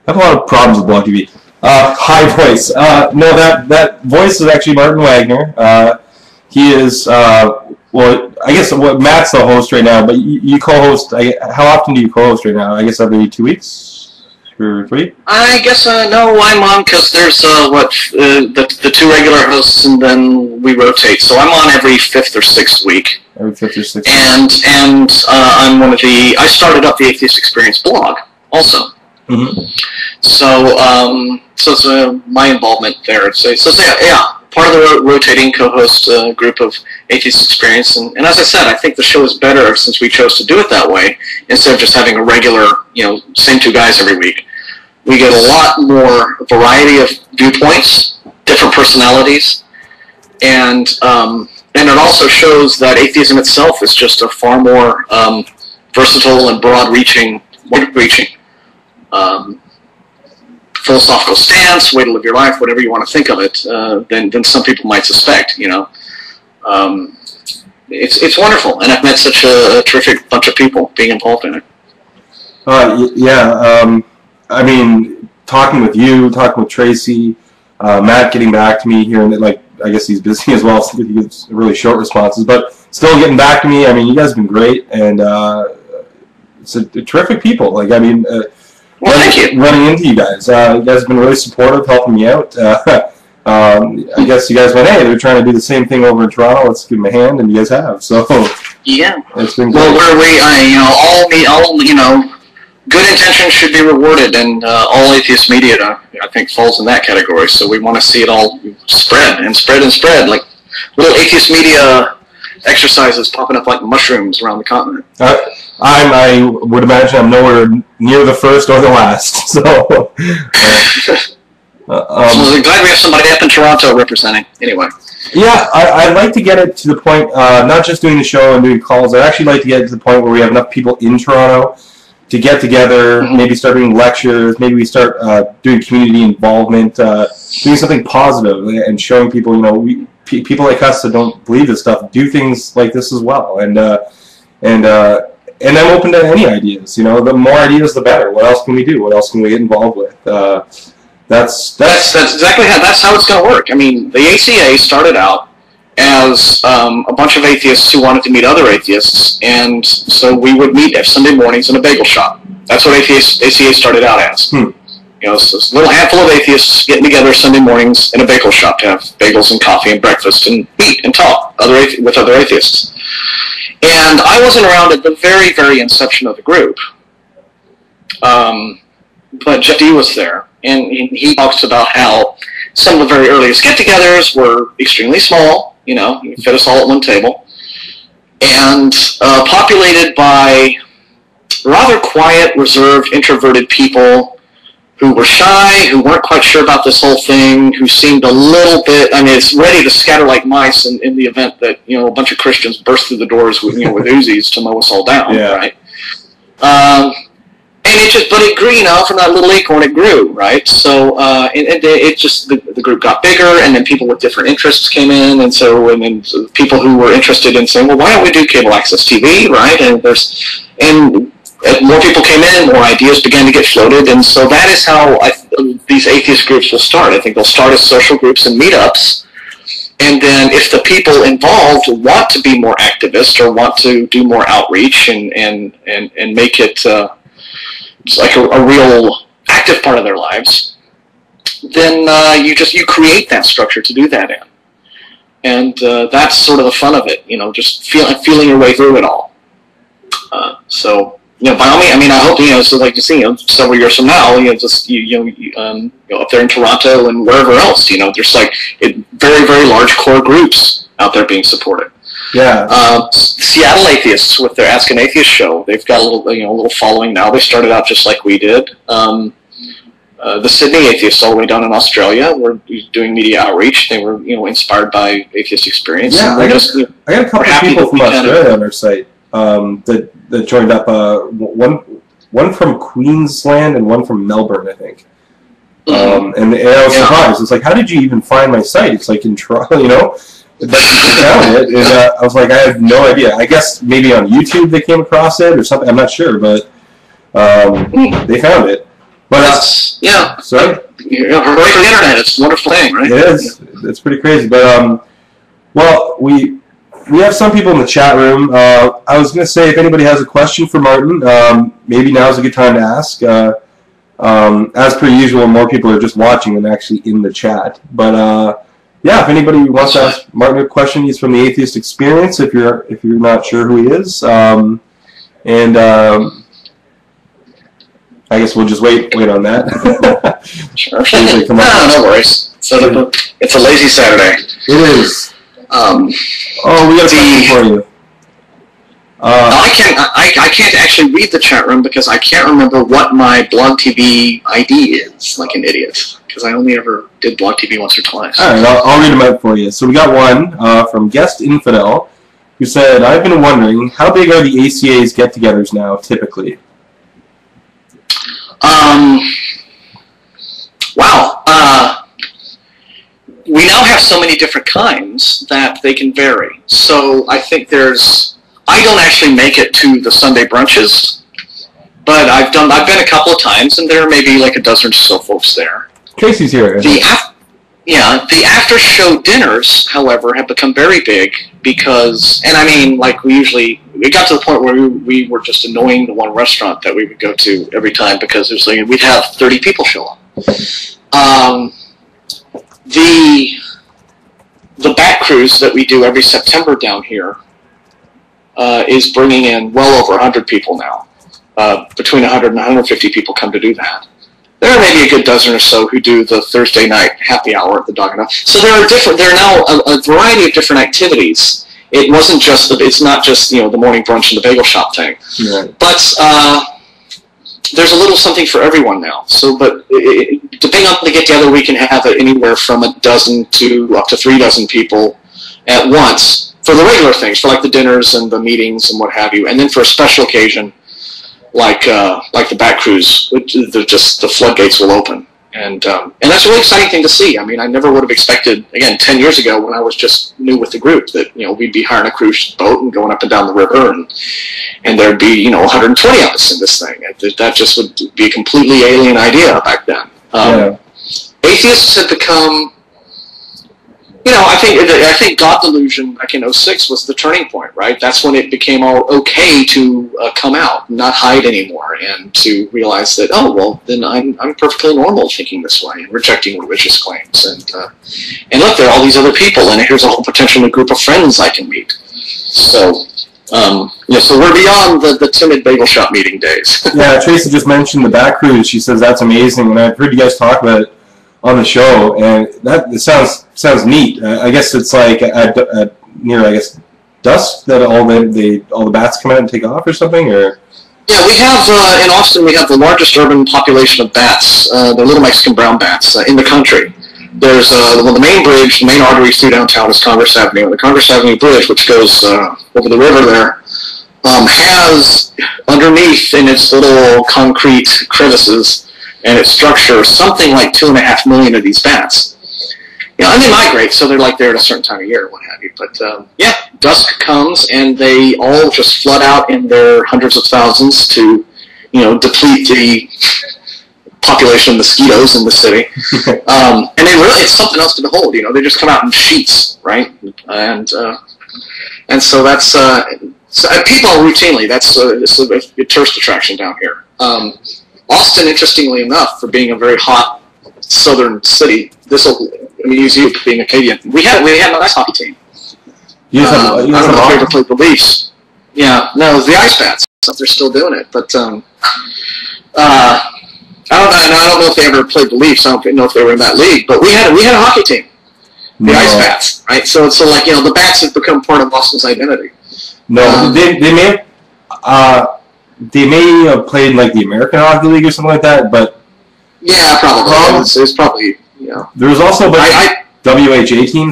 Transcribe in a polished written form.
I have a lot of problems with Blog TV. High voice. No, that voice is actually Martin Wagner. He is, well, I guess Matt's the host right now, but you co-host. How often do you co-host right now? I guess every 2 weeks or 3? I guess no, I'm on because there's the 2 regular hosts, and then we rotate. So I'm on every 5th or 6th week. Every 5th or 6th. And I'm one of the. I started up the Atheist Experience blog also. Mm-hmm. So it's my involvement there. So yeah, part of the rotating co-host group of Atheist Experience, and as I said, I think the show is better since we chose to do it that way instead of just having a regular, same 2 guys every week. We get a lot more variety of viewpoints, different personalities, and it also shows that atheism itself is just a far more versatile and broad-reaching. Philosophical stance, way to live your life, whatever you want to think of it, than some people might suspect. It's wonderful, and I've met such a terrific bunch of people being involved in it. Yeah, I mean, talking with you, talking with Tracy, Matt getting back to me here, and I guess he's busy as well, so he gives really short responses, but still getting back to me. I mean, you guys have been great, and it's a terrific people. Well, thank you. Running into you guys. You guys have been really supportive, helping me out. I guess you guys went, hey, they're trying to do the same thing over in Toronto. Let's give them a hand, and you guys have. So yeah, it's been well, good intentions should be rewarded, and all atheist media, I think, falls in that category. So we want to see it all spread and spread and spread, like little atheist media exercises popping up like mushrooms around the continent. I would imagine I'm nowhere near the first or the last. So, I'm glad we have somebody up in Toronto representing. Anyway. Yeah, I'd like to get it to the point, not just doing the show and doing calls. I'd actually like to get it to the point where we have enough people in Toronto to get together, maybe start doing lectures, maybe we start doing community involvement, doing something positive and showing people, people like us that don't believe this stuff do things like this as well. And I'm open to any ideas. The more ideas, the better. What else can we do? What else can we get involved with? That's exactly how it's going to work. I mean, the ACA started out as a bunch of atheists who wanted to meet other atheists, and so we would meet Sunday mornings in a bagel shop. That's what ACA started out as. So it's a little handful of atheists getting together Sunday mornings in a bagel shop to have bagels and coffee and breakfast and eat and talk with other atheists. And I wasn't around at the very, very inception of the group, but Jeff D was there, and he talks about how some of the very earliest get-togethers were extremely small, you fit us all at one table, and populated by rather quiet, reserved, introverted people who were shy, who weren't quite sure about this whole thing, who seemed a little bit, it's ready to scatter like mice in the event that, a bunch of Christians burst through the doors with, with Uzis to mow us all down, right? But it grew, from that little acorn it grew, right? So, the group got bigger, and then people with different interests came in, and then people who were interested in saying, well, why don't we do cable access TV, right? And more people came in, more ideas began to get floated, and so that is how these atheist groups will start. I think they'll start as social groups and meetups, and then if the people involved want to be more activist or want to do more outreach and make it like a real active part of their lives, then you create that structure to do that in, and that's sort of the fun of it, just feeling your way through it all. So. By all means, I hope, so like you see, several years from now, up there in Toronto and wherever else, there's very, very large core groups out there being supported. Yeah. Seattle Atheists with their Ask an Atheist show, they've got a little following now. They started out just like we did. The Sydney Atheists, all the way down in Australia, were doing media outreach. They were, inspired by Atheist Experience. Yeah, I got a couple of people from Australia on their site. That joined up, one from Queensland and one from Melbourne, I think. And I was surprised. It's like, how did you even find my site? It's like in Toronto, But you found it, and I was like, I have no idea. I guess maybe on YouTube they came across it or something. I'm not sure, but they found it. But yeah. Sorry. Hooray for the internet! It's a wonderful thing, right? It is. It's pretty crazy. But well, we have some people in the chat room. I was going to say, if anybody has a question for Martin, maybe now is a good time to ask. As per usual, more people are just watching than actually in the chat. But yeah, if anybody wants to ask Martin a question, he's from the Atheist Experience. If you're not sure who he is, I guess we'll just wait on that. Sure. No worries. So it's a lazy Saturday. It is. Oh, we got a question for you. I can't actually read the chat room because I can't remember what my Blog TV ID is, like an idiot, because I only ever did Blog TV once or twice. All right, I'll read them out for you. So we got one from Guest Infidel, who said, "I've been wondering, how big are the ACA's get-togethers now, typically?" Wow. We now have so many different kinds that they can vary. So I think I don't actually make it to the Sunday brunches, but I've been a couple of times, and there may be like a dozen or so folks there. Casey's here. The after-show dinners, however, have become very big because, and I mean, like it got to the point where we were just annoying the one restaurant that we would go to every time because it was like we'd have 30 people show up. The bat cruise that we do every September down here is bringing in well over 100 people now. Between 100 and 150 people come to do that. There are maybe a good dozen or so who do the Thursday night happy hour at the Dog and Duck. So there are now a variety of different activities. It's not just the morning brunch and the bagel shop thing. Right. But there's a little something for everyone now. So, but depending on the get-together, we can have anywhere from a dozen to up to 3 dozen people at once for the regular things, for like the dinners and the meetings and what have you. And then for a special occasion, like the bat cruise, the floodgates will open. And that's a really exciting thing to see. I mean, I never would have expected, again, 10 years ago when I was just new with the group, that we'd be hiring a cruise boat and going up and down the river, and there'd be 120 of us in this thing. That just would be a completely alien idea back then. Atheists have become, I think God Delusion back in 06 was the turning point, right? That's when it became all okay to come out, not hide anymore, and to realize that, oh, well, then I'm perfectly normal thinking this way and rejecting religious claims. And look, there are all these other people, and here's a whole potential new group of friends I can meet. So, so we're beyond the timid bagel shop meeting days. Yeah, Tracy just mentioned the bat cruise. She says that's amazing, and I've heard you guys talk about it on the show, and it sounds neat. I guess it's like at near dusk that all the bats come out and take off or something, or. Yeah, we have in Austin we have the largest urban population of bats, the little Mexican brown bats in the country. There's the main bridge, the main artery through downtown is Congress Avenue. The Congress Avenue Bridge, which goes over the river there, has underneath in its little concrete crevices and its structure something like 2.5 million of these bats. And they migrate, so they're like there at a certain time of year, what have you. But yeah, dusk comes and they all just flood out in their hundreds of thousands to, deplete the population of mosquitoes in the city. And then really, it's something else to behold. They just come out in sheets, right? And so that's people routinely. That's a tourist attraction down here. Austin, interestingly enough, for being a very hot southern city, this will amuse you being a Canadian. We had a nice hockey team. I don't know if you ever played the Leafs. Yeah, no, it was the Ice Bats. They're still doing it, but I don't know if they ever played the Leafs. I don't know if they were in that league, but we had a hockey team, the Ice Bats, right? So like the bats have become part of Austin's identity. No, they may have played in like the American Hockey League or something like that, but yeah, probably. It's probably There was also WHA teams